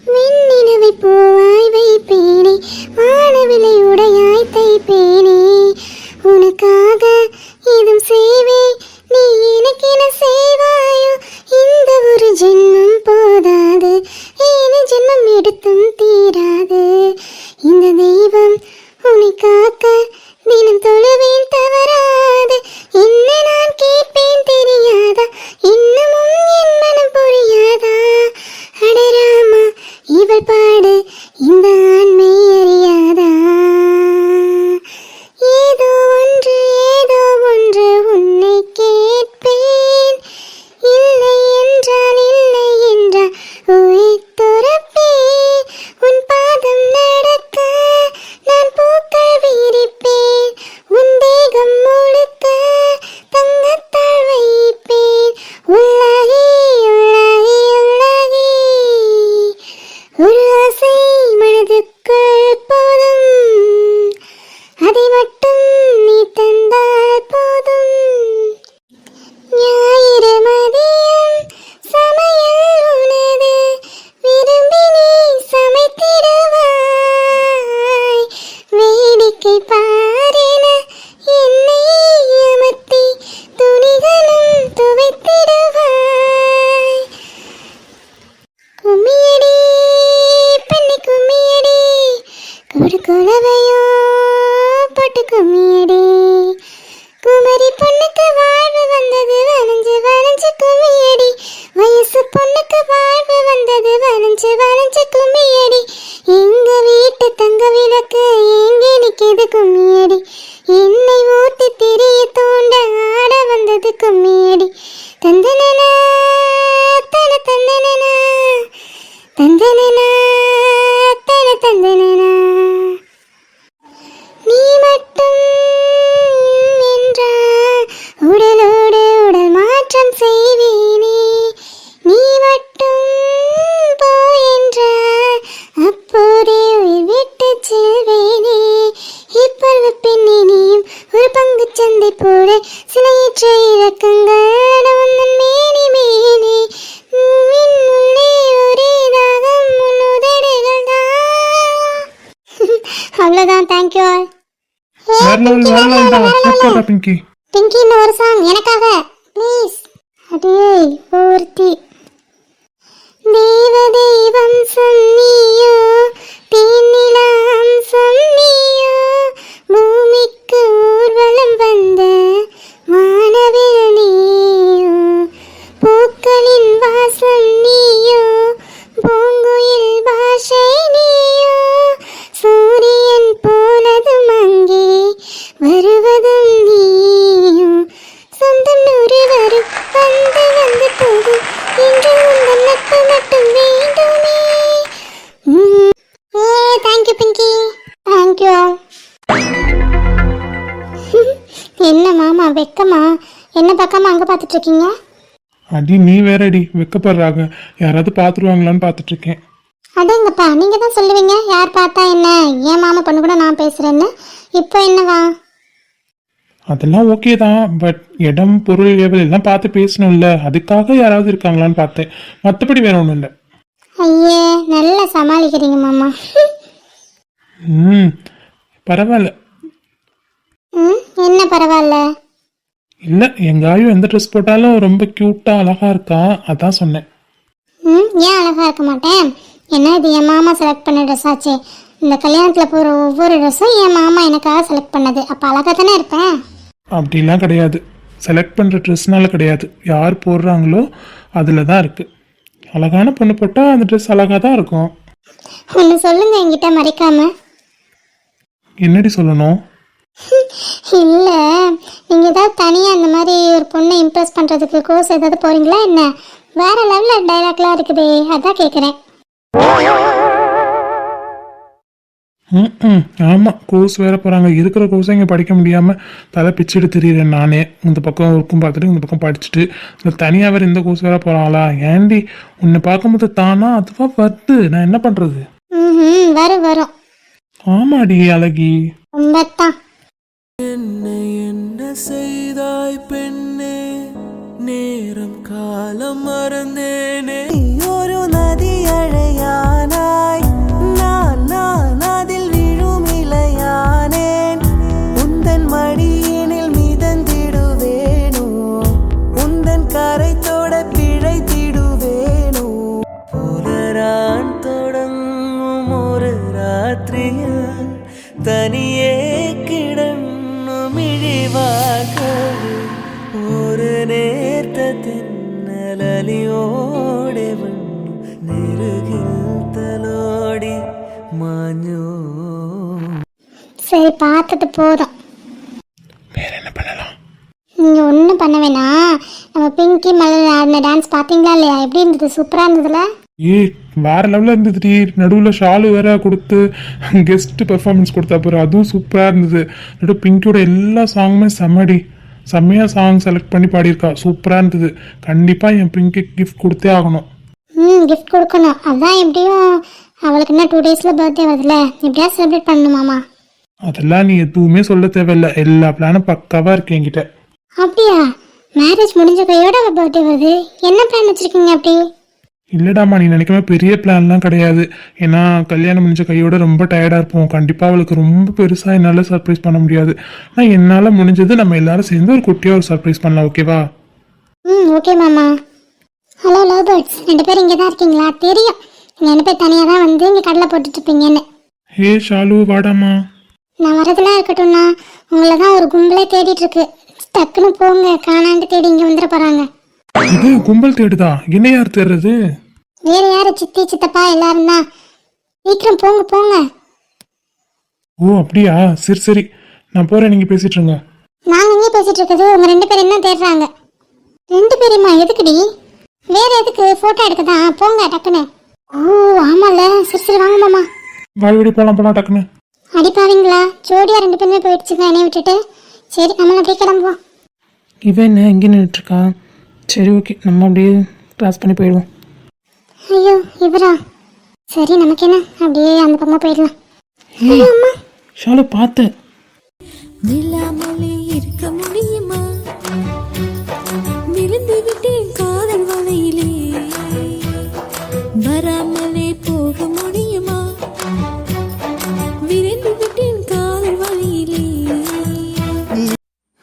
மின்னினவை பூவாய் வைப்பேனே வானவிலை உடையாய் தைப்பேனே உனக்காக இதும் செய்வே நீ எனக்கு என்ன செய்வாயோ இந்த ஒரு ஜென்மம் போதாது 7 ஜென்மம் எடுத்தும் தீராது இந்த தெய்வம் உன்னை காக்க தினம் தொழுவேன் தவறாது என்ன நான் கேட்பேன் தெரியாதா இன்னமும் என் மனம் புரியாதா அடராமா இவள் பாடு இந்த ஆண்மை அறியாதா ஏதோ ஒன்று உன்னை கேட்பேன் இல்லை என்றால் உயிர் துறப்பேன் உன் பாதம் நடக்க நான் பூக்கள் விரிப்பேன் உன் தேகம் முழுக்க தங்கத்தால் வைப்பேன் உள்ளாகி உள்ளாகி உள்ளாகி ஒரு ஆசை மனதுக்குள் போதும் அதை மட்டும் நீ தந்தால் போதும் ஞாயிறு மதியம் சமையல் உனது விரும்பி நீ சமைத்திடுவாய் வேடிக்கை பாரென என்னை அமர்த்தி துணிகளும் துவைத்திடுவாய் கும்மியடி பெண்ணை கும்மியடி குடுக்குளவையோ போட்டு கும்மியடி குமரி பொண்ணுக்கு வாழ்வு வந்தது வளைஞ்சு வளைஞ்சு கும்மியடி வயசு பொண்ணுக்கு வாழ்வு வந்தது வளைஞ்சு வளைஞ்சு கும்மியடி எங்க வீட்டு தங்க விளக்கு எங்கே நிற்கிது கும்மியடி என்னை ஊட்டி திரிய தூண்ட ஆட வந்தது கும்மியடி தந்தனனா தன தந்தனனா தந்தனனா தன தந்தனனா நீ மட்டும் என்றால் உடலோடு உடல் மாற்றம் செய்வேனே நீ மட்டும் போ என்றால் அப்போதே உயிர் விட்டு செல்வேனே இப்பொழுது பெண்ணே நீயும் ஒரு பங்கு சந்தை போல சிலையற்ற இலக்கங்கள் உந்தன் மேனி மேனே உள்ளே ஒரே தாகம் உன் உதடுகள் தான் அவ்வளோதான் தேங்க்யூ ஆல் சூப்பரா பிங்கி பிங்கின்னு ஒரு சாங் எனக்காக ப்ளீஸ் அடே ஒருத்தி தேவதெய்வம் சொன்னியோ தேனிலாம் சொன்னியோ பூமிக்கு ஊர்வலம் வந்த வானவில் நீயோ பூக்களின் வாசம் நீயோ பூங்குயில் பாஷை நீயோ பார்த்துட்டு இருக்கீங்க? அடி நீ வேறடி வெக்கப்படுறாங்க, யாராவது பார்த்துருவாங்களான்னு பார்த்துட்டு இருக்கேன். அடேங்கப்பா, நீங்க தான் சொல்லுவீங்க யார் பார்த்தா என்ன, என் மாமா பொண்ணு கூட நான் பேசுறேன்னு. இப்போ என்னவா? அதெல்லாம் ஓகே தான், பட் இடம் பொருள் ஏவல் எல்லாம் பார்த்து பேசணும்ல, அதுக்காக யாராவது இருக்காங்களான்னு பார்த்தேன், மற்றபடி வேற ஒன்றும் இல்லை. ஐயே, நல்லா சமாளிக்கிறீங்க மாமா. ம் பரவாயில்ல. என்ன பரவாயில்ல? இல்லை, எங்காயும் எந்த ட்ரெஸ் போட்டாலும் ரொம்ப க்யூட்டாக அழகாக இருக்கா, அதான் சொன்னேன். ஏன் அழகா இருக்க மாட்டேன்? என்ன இது என் மாமா செலக்ட் பண்ண ட்ரெஸ் ஆச்சே. இந்த கல்யாணத்தில் போகிற ஒவ்வொரு ட்ரெஸ்ஸும் என் மாமா எனக்காக செலக்ட் பண்ணது. அப்போ அழகாக தானே இருப்பேன். அப்படிலாம் கிடையாது, செலக்ட் பண்ணுற ட்ரெஸ்னால கிடையாது, யார் போடுறாங்களோ அதில் தான் இருக்குது. அழகான பொண்ணு போட்டால் அந்த ட்ரெஸ் அழகாக தான் இருக்கும். ஒன்று சொல்லுங்க என்கிட்ட மறைக்காம. என்னடி சொல்லணும்? இல்லை, நீங்கள் ஏதாவது தனியாக இந்த மாதிரி ஒரு பொண்ணை இம்ப்ரெஸ் பண்ணுறதுக்கு கோர்ஸ் ஏதாவது போகிறீங்களா என்ன? வேற லெவலில் டைலாக்லாம் இருக்குதே, அதான் கேட்குறேன். ஆமாம், கோர்ஸ் வேற போகிறாங்க. இருக்கிற கோர்ஸை இங்கே படிக்க முடியாமல் தலை பிச்சுட்டு திரியிறேன் நானே. இந்த பக்கம் ஒர்க்கும் பார்த்துட்டு இந்த பக்கம் படிச்சுட்டு இந்த தனியாக வேறு இந்த கோர்ஸ் வேற போகிறாங்களா? ஏண்டி உன்னை பார்க்கும்போது தானா அதுவாக வருது, நான் என்ன பண்ணுறது? வரும் வரும். ஆமாடி அழகி, ரொம்பத்தான். என்னை என்ன செய்தாய் பெண்ணே, நேரம் காலம் மறந்தேனே. ஒரு நதி அழையானாய், நான் அதில் விழும் இலையானேன். உந்தன் மடியினில் மிதந்திடுவேனோ, உந்தன் கரை தொட பிழைத்திடுவேனோ. புலரான் தொடங்கும் ஒரு ராத்திரியால் தனியே கிடன்னும் இழிவாக ஒரு நேர்த்த தென்னலியோടെ വന്നു നെറുകിൽ തലോടി മാഞ്ഞോ. சரி, பார்த்துட்டு போதும். வேற என்ன பண்ணலாம்? நீங்கள் ஒன்றும் பண்ண வேணாம். நம்ம பிங்கி மலர் ஆடின டான்ஸ் பார்த்தீங்களா இல்லையா? எப்படி இருந்தது? சூப்பராக இருந்ததுல? வேற லெவலில் இருந்ததுடி. நடுவில் ஷாலு வேற கொடுத்து கெஸ்ட் பெர்ஃபார்மன்ஸ் கொடுத்தா போகிற, அதுவும் சூப்பராக இருந்தது. நடுவு பிங்கியோட எல்லா சாங்குமே செம்மடி, செம்மையாக சாங் செலக்ட் பண்ணி பாடியிருக்கா, சூப்பராக இருந்தது. கண்டிப்பாக என் பிங்கி கிஃப்ட் கொடுத்தே ஆகணும். கிஃப்ட் கொடுக்கணும். அதான் எப்படியும் அவளுக்கு என்ன 2 daysல பர்த்டே வருதுல்ல, எப்படியா செலிப்ரேட் பண்ணணுமாமா. அதெல்லாம் நீ எதுவுமே சொல்ல தேவையில்ல, எல்லா பிளானும் பக்காவாக இருக்கு என்கிட்ட. அப்படியா? மேரேஜ் முடிஞ்ச கையோட அவள் பர்த்டே வருது. என்ன பிளான் வச்சிருக்கீங்க அப்படி? இல்லைடாமா, நீ நினைக்காம பெரிய பிளான்லாம் கிடையாது. ஏன்னா கல்யாணம் முடிஞ்ச கையோட ரொம்ப டயர்டாக இருப்போம். கண்டிப்பாக அவளுக்கு ரொம்ப பெருசாக என்னால் சர்ப்ரைஸ் பண்ண முடியாது. ஆனால் என்னால் முடிஞ்சது நம்ம எல்லாரும் சேர்ந்து ஒரு குட்டியாக ஒரு சர்ப்ரைஸ் பண்ணலாம், ஓகேவா? ஓகே மாமா. ஹலோ லவ் பேர்ட்ஸ், 2 பேர் இங்கே தான் இருக்கீங்களா? தெரியும், 2 பேர் தனியாக தான் வந்து இங்கே கடலை போட்டுட்ருப்பீங்கன்னு. ஹே ஷாலு, வாடாமா. நான் வரதெல்லாம் இருக்கட்டும்ண்ணா, உங்களை தான் ஒரு கும்பலே தேடிட்டு இருக்கு. டக்குன்னு போங்க, காணாண்டு தேடி இங்கே வந்துட போகிறாங்க. இது கும்பல் தேடுதா? என்ன யார் தேடுறது? வேற யாரு? சித்தி சித்தப்பா எல்லாரும் தான். சீக்கிரம் போங்க போங்க. ஓ அப்படியா, சரி சரி, நான் போகிறேன், நீங்கள் பேசிட்டு இருங்க. நாங்கள் இங்கே பேசிட்டு இருக்கிறது உங்க 2 பேர் என்ன தேடுறாங்க. 2 பேருமா? எதுக்குடி? வேற எதுக்கு? ஃபோட்டோ எடுக்க தான். போங்க டக்குன்னு. ஓ ஆமால, சரி சரி வாங்க மாமா. வாடி போகலாம் டக்குன்னு. அடிப்பாவீங்களா? ஜோடியா 2 பேருமே போயிடுச்சுங்க என்னை விட்டுட்டு. சரி, நம்மள அப்படியே கிளம்புவோம். இவன் என்ன இங்கே நின்றுட்டுருக்கா? சரி ஓகே, நம்ம அப்படியே கிராஸ் பண்ணி போயிடுவோம். ஐயோ இவரா? சரி, நமக்கு என்ன, அப்படியே அந்த பக்கமா போயிடலாம். ஏய் ஷாலு, பார்த்து நிலாமலே இருக்க முடியுமா? விழுந்து விட்டேன் காதல் வலையிலே, வராமலே போக முடியுமா? விரைந்து விட்டேன் காதல் வலையிலே.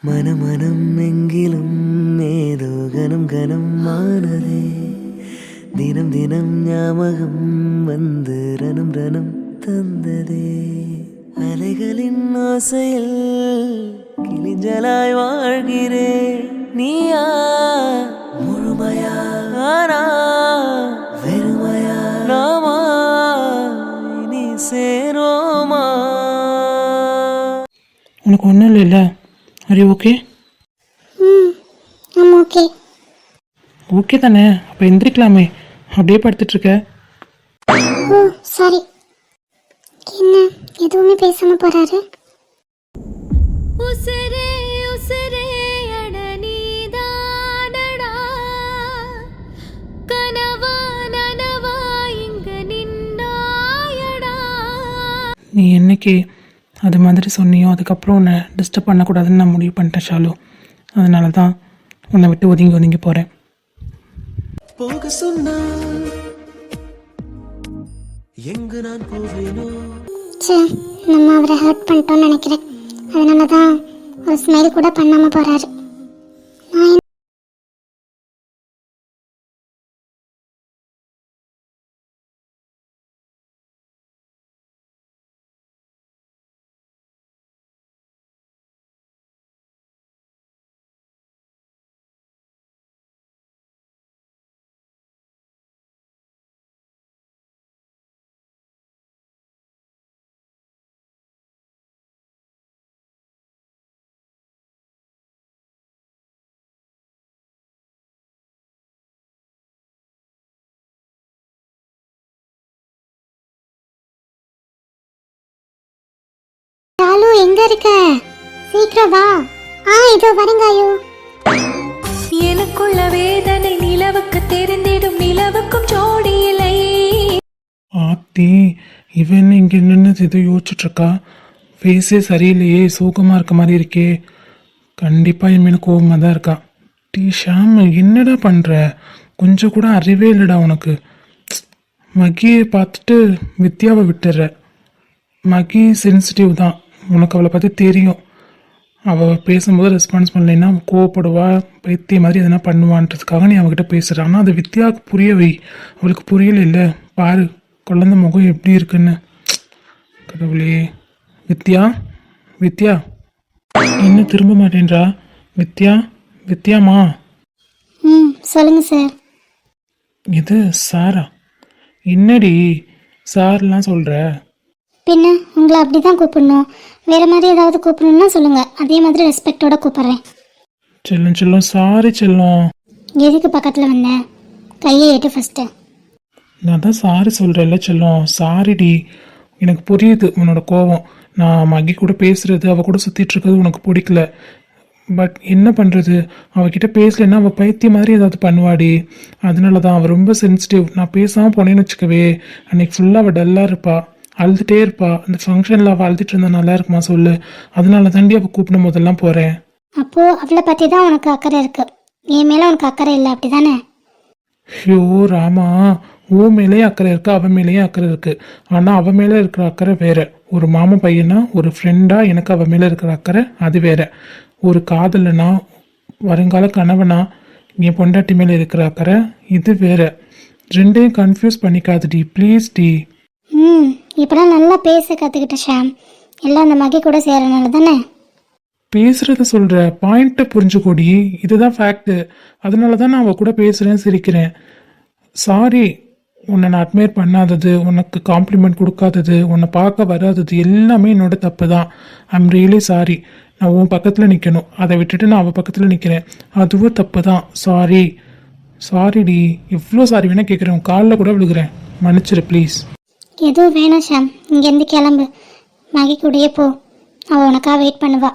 மனம் எங்கிலும் ஏதோ கனம் மானதே, தினம் தினம் ஞாபகம் வந்து ரணம் தந்ததே. அலைகளின் ஆசையில் கிளிஞ்சலாய் வாழ்கிறேன். நீயா முழுமையா ஆனா வெறுமையா நாமா நீ சேரோமா? உனக்கு ஒன்றும் இல்லைல்ல? Array okay? ஆமாம் ஓகே. ஓகே தானே? அப்போ எந்திரிக்கலாமே, அப்படியே படுத்துட்ருக்க. ஓ சாரி. என்ன எதுவுமே பேசாம போறாரு? உசரே உசரே அட நீதான அன்னைக்கு அது மாதிரி சொன்னியோ அதுக்கப்புறம் உன்னை டிஸ்டர்ப் பண்ணக்கூடாதுன்னு நான் முடிவு பண்ணிட்டேன் ஷாலு. அதனால தான் உன்னை விட்டு ஒதுங்கி போகிறேன். போக சொன்னால் எங்கு நான் போவேனோ. சே, நம்ம அவரை ஹர்ட் பண்ணிட்டோம்னு நினைக்கிறேன். அதனால தான் ஒரு ஸ்மைல் கூட பண்ணாமல் போகிறாரு. ஷாலு, எங்க இருக்க? சீக்கிரம் வா. இதோ வரங்காயோ. எனக்குள்ள வேதனை நிலவுக்கு தெரிந்திடும், நிலவுக்கும் ஜோடி இல்லை. ஆத்தி, இவன் இங்கே நின்று ஏதோ யோசிச்சுட்டு இருக்கா. ஃபேஸே சரியில்லையே, சோகமாக இருக்க மாதிரி இருக்கே. கண்டிப்பாக என் மேலே கோபமாக தான் இருக்கா. ஷாம், என்னடா பண்ணுற? கொஞ்சம் கூட அறிவே இல்லைடா உனக்கு. மகியை பார்த்துட்டு வித்யாவை விட்டுற. மகி சென்சிட்டிவ் தான், உனக்கு அவளை பற்றி தெரியும். அவள் பேசும்போது ரெஸ்பான்ஸ் பண்ணலைன்னா அவள் கோவப்படுவா, பைத்திய மாதிரி எதனா பண்ணுவான்றதுக்காக நீ அவகிட்ட பேசுகிற. ஆனால் அது வித்யாவுக்கு புரிய வை. அவளுக்கு புரியல இல்லை. பாரு குழந்தை முகம் எப்படி இருக்குன்னு. கடவுளே. வித்யா, வித்யா இன்னும் திரும்ப மாட்டேன்றா. வித்யா, வித்யாமா. சொல்லுங்க சார். இது சாரா? என்னடி சார்லாம் சொல்கிற? பின்ன உங்களை அப்படி தான் கூப்பிடணும். வேறு மாதிரி ஏதாவது கூப்பிடணும்னா சொல்லுங்கள், அதே மாதிரி ரெஸ்பெக்டோட கூப்பிட்றேன். செல்லம் செல்லம், சாரி செல்லம். எதுக்கு பக்கத்தில் வந்தேன்? கையை ஏட்டு ஃபஸ்ட்டு. நான் தான் சாரி சொல்கிறேன்ல செல்லம். சாரிடி, எனக்கு புரியுது உன்னோட கோவம். நான் மகி கூட பேசுகிறது, அவள் கூட சுற்றிட்டு இருக்கிறது உனக்கு பிடிக்கல. பட் என்ன பண்ணுறது, அவகிட்ட பேசலைன்னா அவள் பைத்திய மாதிரி ஏதாவது பண்ணுவாடி. அதனால தான் அவள் ரொம்ப சென்சிட்டிவ். நான் பேசாமல் போனேன்னு வச்சுக்கவே, அன்னைக்கு ஃபுல்லாக அவள் டல்லாக இருப்பா, அழுதுகிட்டே இருப்பா. அந்த ஃபங்க்ஷனில் அவள் அழுதுட்டு இருந்தா நல்லா இருக்குமா சொல்லு. அதனால தாண்டி அவள் கூப்பிடும் போதெல்லாம் போகிறேன். அப்போது அவளை பற்றி தான் உனக்கு அக்கறை இருக்குது, என் மேலே உனக்கு அக்கறை இல்லை, அப்படி தானே? ஐயோ ராமா, ஓ மேலேயே அக்கறை இருக்குது, அவன் மேலேயே அக்கறை இருக்குது. ஆனால் அவன் மேலே இருக்கிற அக்கறை வேற. ஒரு மாமன் பையனா, ஒரு ஃப்ரெண்டாக எனக்கு அவன் மேலே இருக்கிற அக்கறை அது வேற. ஒரு காதலனா, வருங்கால கணவனா, என் பொண்டாட்டி மேலே இருக்கிற அக்கறை இது வேற. ரெண்டையும் கன்ஃபியூஸ் பண்ணிக்காதுடி ப்ளீஸ் டி. இப்போலாம் நல்லா பேச கற்றுக்கிட்ட ஷாம். எல்லாம் அந்த மகி கூட சேரனால தானே? பேசுகிறத சொல்கிற, பாயிண்ட்டை புரிஞ்சுக்கோடி. இதுதான் ஃபேக்ட்டு. அதனால தான் நான் அவள் கூட பேசுகிறேன், சிரிக்கிறேன். சாரி, உன்னை நான் அட்மையர் பண்ணாதது, உனக்கு காம்ப்ளிமெண்ட் கொடுக்காதது, உன்னை பார்க்க வராதது எல்லாமே என்னோட தப்பு தான். I'm really sorry. நான் உன் பக்கத்தில் நிற்கணும், அதை விட்டுட்டு நான் அவள் பக்கத்தில் நிற்கிறேன். அதுவும் தப்பு தான். சாரி, சாரிடி. எவ்வளோ சாரி வேணால் கேட்குறேன், உன் காலில் கூட விழுகிறேன், மன்னிச்சிரு ப்ளீஸ். எதுவும் வேணாம் ஷாம், இங்கேருந்து கிளம்பு. மகி கூடயே போ, அவள் உனக்காக வெயிட் பண்ணுவா.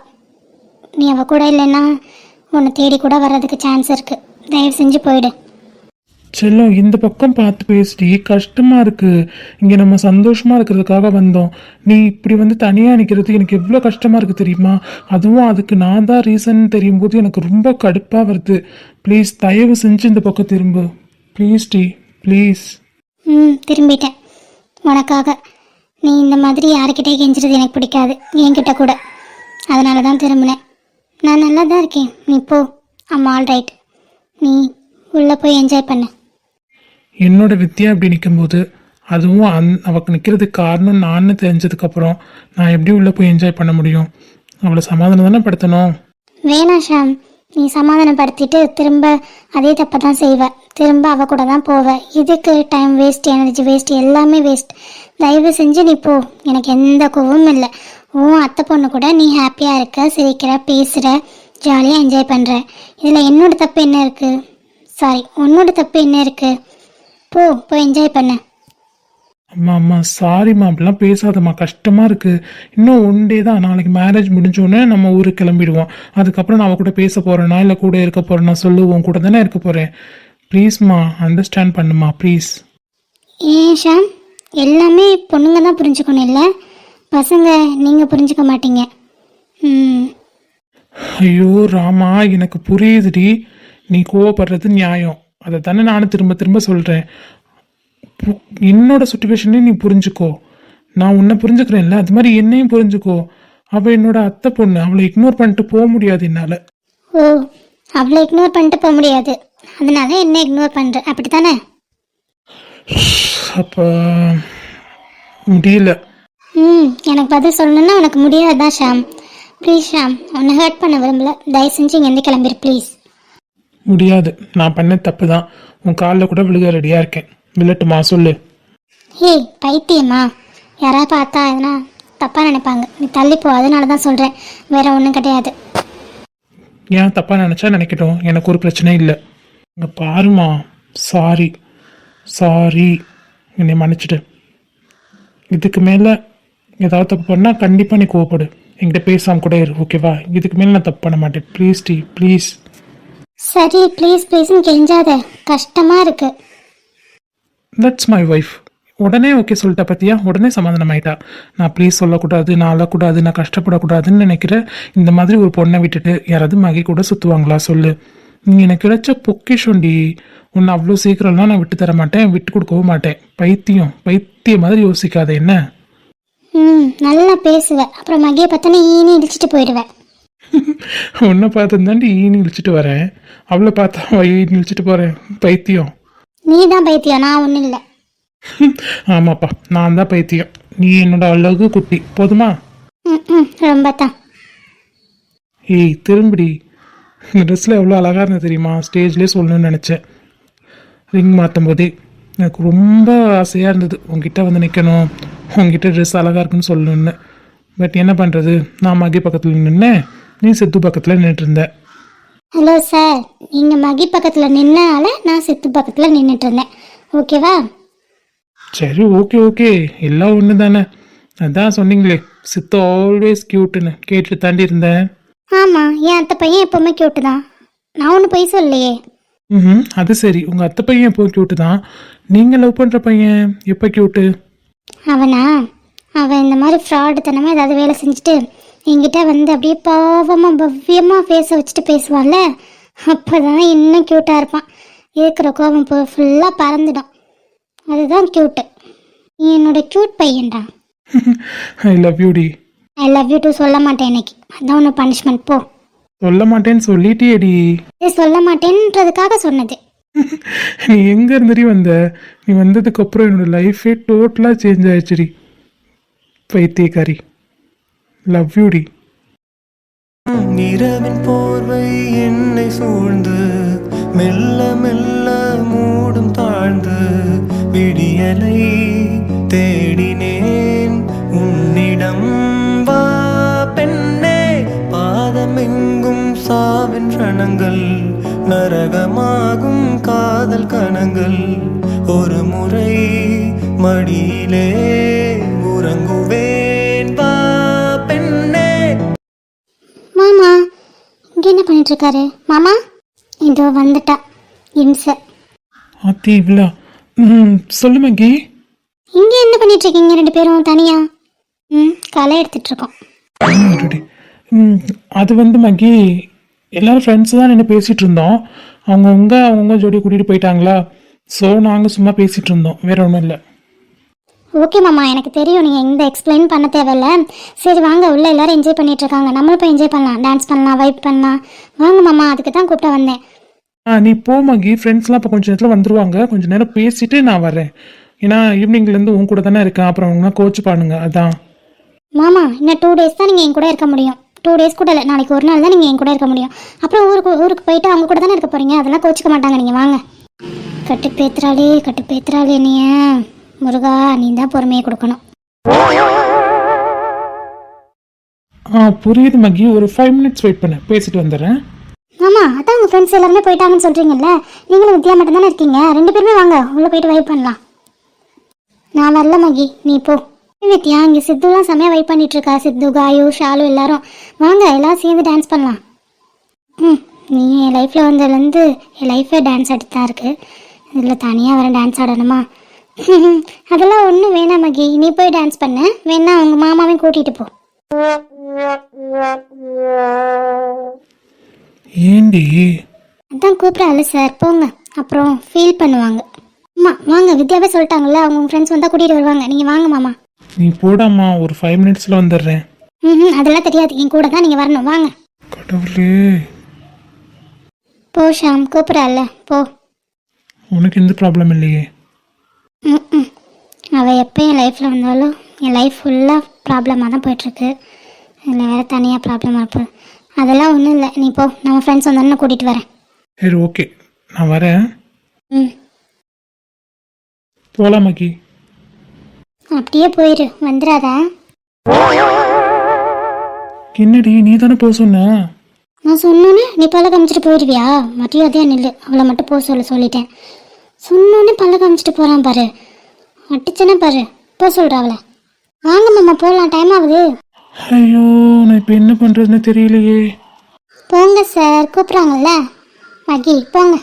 நீ அவள் கூட இல்லைன்னா உன்னை தேடி கூட வர்றதுக்கு சான்ஸ் இருக்குது. தயவு செஞ்சு போயிடு. செல்லம், இந்த பக்கம் பார்த்து பேசிட்டு கஷ்டமாக இருக்குது. இங்கே நம்ம சந்தோஷமாக இருக்கிறதுக்காக வந்தோம். நீ இப்படி வந்து தனியாக நிற்கிறது எனக்கு எவ்வளோ கஷ்டமாக இருக்குது தெரியுமா? அதுவும் அதுக்கு நான் தான் ரீசன் தெரியும் போது எனக்கு ரொம்ப கடுப்பாக வருது. ப்ளீஸ் தயவு செஞ்சு இந்த பக்கம் திரும்பு ப்ளீஸ் டி, ப்ளீஸ். திரும்பிட்டேன் உனக்காக. நீ இந்த மாதிரி யாருக்கிட்டே கெஞ்சிறது எனக்கு பிடிக்காது, என்கிட்ட கூட. அதனால தான் திரும்பினேன். நான் நல்லா தான் இருக்கேன், நீ போ. I'm all right. நீ உள்ளே போய் என்ஜாய் பண்ணு. என்னோட வித்யா அப்படி நிற்கும்போது, அதுவும் அவளுக்கு நிற்கிறதுக்கு காரணம் நான் தெரிஞ்சதுக்கப்புறம் நான் எப்படி உள்ளே போய் என்ஜாய் பண்ண முடியும்? அவளை சமாதானம் தானே படுத்தணும். வேணாம் ஷாம், நீ சமாதானப்படுத்திட்டு திரும்ப அதே தப்பை தான் செய்வ. திரும்ப அவள் கூட தான் போவ. இதுக்கு டைம் வேஸ்ட், எனர்ஜி வேஸ்ட், எல்லாமே வேஸ்ட். தயவு செஞ்சு நீ போ. எனக்கு எந்த கோவமும் இல்லை. அத்தை பொண்ணு கூட நீ ஹாப்பியாக இருக்க, சிரிக்கிற, பேசுகிற, ஜாலியாக என்ஜாய் பண்ணுற. இதில் என்னோட தப்பு என்ன இருக்குது? சாரி, உன்னோட தப்பு என்ன இருக்குது? போய் என்ஜாய் பண்ணு. அம்மா அம்மா சாரிம்மா, அப்படிலாம் பேசாதம்மா, கஷ்டமாக இருக்குது. இன்னும் ஒன் டே தான், நாளைக்கு மேரேஜ் முடிஞ்சோடனே நம்ம ஊருக்கு கிளம்பிடுவோம். அதுக்கப்புறம் நான் அவள் கூட பேச போகிறேன்னா இல்லை கூட இருக்க போகிறேன்னா சொல்லுவோம், கூட தானே இருக்க போகிறேன். ப்ளீஸ்மா அண்டர்ஸ்டாண்ட் பண்ணுமா ப்ளீஸ். ஏன் ஷாம், எல்லாமே பொண்ணுங்க தான் புரிஞ்சுக்கணும் இல்லை? பசங்க நீங்கள் புரிஞ்சுக்க மாட்டீங்க. ம். ஐயோ ராமா, எனக்கு புரியுதுடி, நீ கோவப்படுறது நியாயம். அதை தானே நானும் திரும்ப திரும்ப சொல்கிறேன். என்னோட சுச்சுவேஷனையும் நீ புரிஞ்சுக்கோ. நான் உன்னை புரிஞ்சுக்கிறேன்ல, அது மாதிரி என்னையும் புரிஞ்சுக்கோ. அவள் என்னோட அத்தை பொண்ணு, அவளை இக்னோர் பண்ணிட்டு போக முடியாது என்னால். ஓ, அவளை இக்னோர் பண்ணிட்டு போக முடியாது, அதனால என்ன இக்னோர் பண்ணுற, அப்படி தானே? அப்போ முடியல. எனக்கு பதில் சொல்லணுன்னா உனக்கு முடியாதுதான் ஷாம். ப்ளீஸ் ஷாம், உன்னை ஹர்ட் பண்ண விரும்பல, தயவு செஞ்சு இங்கேருந்து கிளம்பிடு ப்ளீஸ். முடியாது, நான் பண்ண தப்பு தான். உன் காலில் கூட விழுக ரெடியாக இருக்கேன். விழட்டுமா சொல்லு. ஏய் பைத்தியம்மா, யாராவது பார்த்தா எதனா தப்பாக நினைப்பாங்க, நீ தள்ளிப்போ, அதனால தான் சொல்கிறேன், வேற ஒன்றும் கிடையாது. ஏன் தப்பாக நினச்சா நினைக்கட்டும், எனக்கு ஒரு பிரச்சனை இல்லை. இங்கே பாருமா, சாரி சாரி, என்னை மன்னிச்சிடு. இதுக்கு மேலே ஏதாவது தப்பு பண்ணால் கண்டிப்பாக நீ கோவப்படு, என்கிட்ட பேசாமல் கூட இரு, ஓகேவா? இதுக்கு மேலே நான் தப்பு பண்ண மாட்டேன். ப்ளீஸ் டி, ப்ளீஸ். சரி ப்ளீஸ் ப்ளீஸ்னு கெஞ்சாத, கஷ்டமாக இருக்கு. That's my wife. உடனே ஓகே சொல்லிட்டா பற்றியா, உடனே சமாதானம் ஆயிட்டா. நான் ப்ளீஸ் சொல்லக்கூடாது, நான் அழக்கூடாது, நான் கஷ்டப்படக்கூடாதுன்னு நினைக்கிறேன். இந்த மாதிரி ஒரு பொண்ணை விட்டுட்டு யாராவது மகி கூட சுற்றுவாங்களா சொல்லு? நீ எனக்கு கிடைச்ச பொக்கிஷோண்டி. உன்னை அவ்வளோ சீக்கிரம்லாம் நான் விட்டு தர மாட்டேன், விட்டு கொடுக்கவும் மாட்டேன். பைத்தியம் மாதிரி யோசிக்காத என்ன. நல்லா பேசுவேன், அப்புறம் மகியை பார்த்தோன்னே ஈனி இடிச்சிட்டு போயிடுவேன். உன்னை பார்த்து தாண்டி ஈனி இழிச்சிட்டு வரேன், அவளை பார்த்தா ஈனி இழிச்சிட்டு போகிறேன். பைத்தியம் நீ தான் பைத்தியம், நான் ஒன்றும் இல்லை. ஆமாப்பா, நான் தான் பைத்தியம். நீ என்னோட அழகு குட்டி, போதுமா? ரொம்ப தான். ஏய் திரும்பிடி. இந்த ட்ரெஸ்ஸில் எவ்வளோ அழகாக இருந்தது தெரியுமா? ஸ்டேஜ்லேயே சொல்லணும்னு நினச்சேன். ரிங் மாற்றும் போதே எனக்கு ரொம்ப ஆசையாக இருந்தது உங்ககிட்ட வந்து நிற்கணும், உங்ககிட்ட ட்ரெஸ் அழகாக இருக்குன்னு சொல்லணுன்னு. பட் என்ன பண்ணுறது, நான் மகி பக்கத்தில் நின்னேன், நீ சித்து பக்கத்தில் நின்றுட்டு இருந்த. ஹலோ சார், நீங்கள் மகி பக்கத்தில் நின்னால நான் சித்து பக்கத்தில் நின்றுட்டு இருந்தேன், ஓகேவா? சரி ஓகே ஓகே, எல்லாம் ஒன்று தானே. அதான் சொன்னீங்களே சித்து ஆல்வேஸ் க்யூட்டுன்னு கேட்டு தாண்டி இருந்தேன். ஆமாம், என் அத்தை பையன் எப்போவுமே க்யூட்டு தான், நான் ஒன்றும் பொய் சொல்லலையே. அது சரி, உங்கள் அத்தை பையன் எப்போ க்யூட்டு தான். நீங்கள் லவ் பண்ணுற பையன் எப்போ க்யூட்டு? அவனா, அவன் இந்த மாதிரி ஃப்ராடுத்தனமாக ஏதாவது வேலை செஞ்சுட்டு என்கிட்ட வந்து அப்படியே பாவமாக பவ்யமாக ஃபேஸை வச்சுட்டு பேசுவான்ல, அப்போ தான் இன்னும் க்யூட்டாக இருப்பான். இருக்கிற கோபம் ஃபுல்லாக பறந்துடும், அதுதான் க்யூட்டு. நீ என்னோட க்யூட் பையன்டா. ஐ லவ் யூ டி. ஐ லவ் யூ டூ சொல்ல மாட்டேன் இன்னைக்கு, அதான் ஒன்று பனிஷ்மெண்ட். போ. சொல்ல மாட்டேன்னு சொல்லிட்டியேடி. சொல்ல மாட்டேன்றதுக்காக சொன்னது. நீ எங்க இருந்துடி வந்த? நீ வந்ததுக்கு அப்புறம் என்னோட லைஃபே டோட்டலா சேஞ்ச் ஆயிடுச்சுடி. பைத்தியக்காரி. லவ் யூ டி. இரவின் போர்வை என்னை சூழ்ந்து மெல்ல மெல்ல மூடும் தாழ்ந்து விடியலை தேடினேன் உன்னிடம். வா பெண்ணே, பாதமெங்கும் சாவின் ரணங்கள், நரகமாகும் காதல் கணங்கள். ஒரு முறை மடியிலே உறங்குவேன். வா பெண்ணே. மாமா இங்கே என்ன பண்ணிட்டு இருக்காரு? மாமா இதோ வந்துட்டா இம்சை. ஆத்தி இவ்வளோ. சொல்லு மகி. இங்கே என்ன பண்ணிட்டு இருக்கீங்க ரெண்டு பேரும் தனியா? களை எடுத்துட்டு இருக்கோம். அது வந்து மகி, எல்லாரும் ஃப்ரெண்ட்ஸ் தான் நின்று பேசிகிட்டு இருந்தோம். அவங்கவுங்க ஜோடி கூட்டிகிட்டு போயிட்டாங்களா, ஸோ நாங்கள் சும்மா பேசிகிட்டு இருந்தோம், வேற ஒன்றும் இல்லை. ஓகே மாமா, எனக்கு தெரியும், நீங்கள் எந்த எக்ஸ்பிளைன் பண்ண தேவையில்ல. சரி வாங்க, உள்ள எல்லாரும் என்ஜாய் பண்ணிட்டு இருக்காங்க, நம்மளும் போய் என்ஜாய் பண்ணலாம், டான்ஸ் பண்ணலாம், வைப் பண்ணலாம். வாங்க மாமா, அதுக்கு தான் கூப்பிட்டு வந்தேன். நீ போ மகி, ஃப்ரெண்ட்ஸ்லாம் இப்போ கொஞ்சம் நேரத்தில் வந்துருவாங்க, கொஞ்சம் நேரம் பேசிட்டு நான் வரேன். ஏன்னா ஈவினிங்லேருந்து உன் கூட தானே இருக்கேன், அப்புறம் அவங்களாம் கோச்சு பாருங்க. அதான் மாமா, இன்னும் 2 days தான் நீங்கள் என் கூட இருக்க முடியும். 2 days கூட இல்லை, நாளைக்கு ஒரு நாள் தான் நீங்கள் என் கூட இருக்க முடியும். அப்புறம் ஊருக்கு போயிட்டு அவங்க கூட தானே இருக்க போகிறீங்க, அதெல்லாம் கோச்சிக்க மாட்டாங்க. நீங்கள் வாங்க. கட்டு பேத்துறாளே நீ. முருகா, நீ தான் பொறுமையை கொடுக்கணும். புரியுது மகி, ஒரு 5 minutes வெயிட் பண்ண, பேசிட்டு வந்துடுறேன். ஆமாம், அதான் உங்கள் ஃப்ரெண்ட்ஸ் எல்லாருமே போயிட்டாங்கன்னு சொல்கிறீங்கல்ல, நீங்களும் வித்யா மட்டும் தானே இருக்கீங்க, 2 பேருமே வாங்க, உள்ளே போயிட்டு வைப் பண்ணலாம். நான் வரல மகி, நீ போ. வித்யா, இங்கே சித்துலாம் செம்மையாக வைப் பண்ணிட்டு இருக்கா. சித்து, காயு, ஷாலு எல்லாரும் வாங்க, எல்லாம் சேர்ந்து டான்ஸ் பண்ணலாம். நீ என் லைஃப்பில் வந்ததுலேருந்து என் லைஃபே டான்ஸ் ஆடிட்டு தான் இருக்குது. இதில் தனியாக வர டான்ஸ் ஆடணுமா? அதெல்லாம் ஒன்றும் வேணாம் மகி, நீ போய் டான்ஸ் பண்ண, வேணா உங்க மாமாவையும் கூட்டிட்டு போ. ஏண்டி அதான் கூப்பிட்றாள் சார், போங்க, அப்புறம் ஃபீல் பண்ணுவாங்க. அம்மா வாங்க, வித்யாவே சொல்லிட்டாங்கல்ல, அவங்க உங்கள் ஃப்ரெண்ட்ஸ் வந்தால் கூட்டிகிட்டு வருவாங்க, நீங்கள் வாங்க மாமா. நீ போடாமா, ஒரு 5 மினிட்ஸில் வந்துடுறேன். ம் அதெல்லாம் தெரியாது, என் கூட தான் நீங்கள் வரணும், வாங்க. கடவுளே, போ ஷாம், கூப்பிட்றாள்ல, போ. உனக்கு எந்த ப்ராப்ளம் இல்லையே? ம் அவள் எப்போ என் லைஃப்பில் வந்தாலும் என் லைஃப் ஃபுல்லாக ப்ராப்ளமாக தான் போயிட்டுருக்கு. இதில் வேறு தனியாக ப்ராப்ளமாக இருப்போம். அதெல்லாம் ஒன்றும் இல்லை, நீ போ, நம்ம ஃப்ரெண்ட்ஸ் வந்தோன்னு கூட்டிகிட்டு வரேன். சரி ஓகே, நான் வரேன். ம் போகலாம் மகி. அப்படியே போயிரு, வந்துடாத. என்னடி நீ தானே போக சொன்ன? நான் சொன்னோன்னே நீ பல்ல காமிச்சிட்டு போயிடுவியா? மரியாதையாக நில்லு, அவளை மட்டும் போக சொல்லிட்டேன். சொன்னோன்னே பல்ல காமிச்சிட்டு போகிறான் பாரு, அடிச்சனே பாரு, போக சொல்கிற அவளை. வாங்க மாமா போகலாம், டைம் ஆகுது. ஐயோ, நான் இப்போ என்ன பண்ணுறதுன்னு தெரியலையே. போங்க சார், கூப்பிட்றாங்கல்ல. மகி போங்க.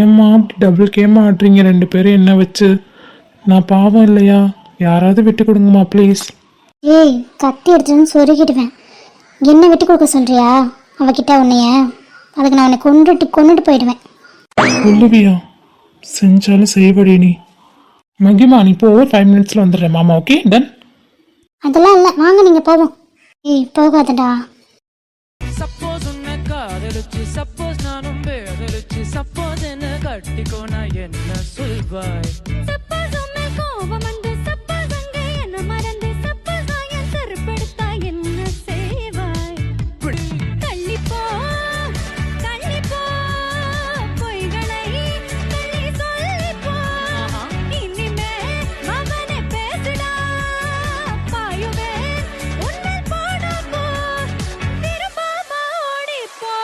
ஏம்மா அப்படி டபுள் கேமா ஆடுறீங்க 2 பேரும் என்ன வச்சு? நான் பாவம் இல்லையா? யாராவது விட்டு கொடுங்கம்மா ப்ளீஸ். ஏய், கத்தி எடுத்துன்னு சொருகிடுவேன். என்ன விட்டு கொடுக்க சொல்றியா அவகிட்ட உன்னைய? அதுக்கு நான் உன்னை கொண்டுட்டு போயிடுவேன். சொல்லுவியா? செஞ்சாலும் செய்வடி நீ. மகிமா நீ போ, 5 மினிட்ஸில் வந்துடுறேன் மாமா. Okay done. அதெல்லாம் இல்லை, வாங்க நீங்கள் போவோம். ஏய் போகாதடா. சப்போஸ் உன்னை காதலிச்சு, சப்போஸ் நானும் பேதலிச்சு, சப்போஸ் என்ன கட்டிக்கோ, நான் என்ன சொல்வாய்? சப்போஸ் உன்னை கோபம் வந்து சப்போஸ் அங்கே என்ன மறந்து சப்போஸ் நான் என் செருப்படுத்தா என்ன செய்வாய்? தள்ளிப்போ தள்ளிப்போ பொய்களை தள்ளி சொல்லிப்போ, இனிமே மகனே பேசுடா பாயுவே உன்னை போடப்போ, திரும்பாம ஓடிப்போ.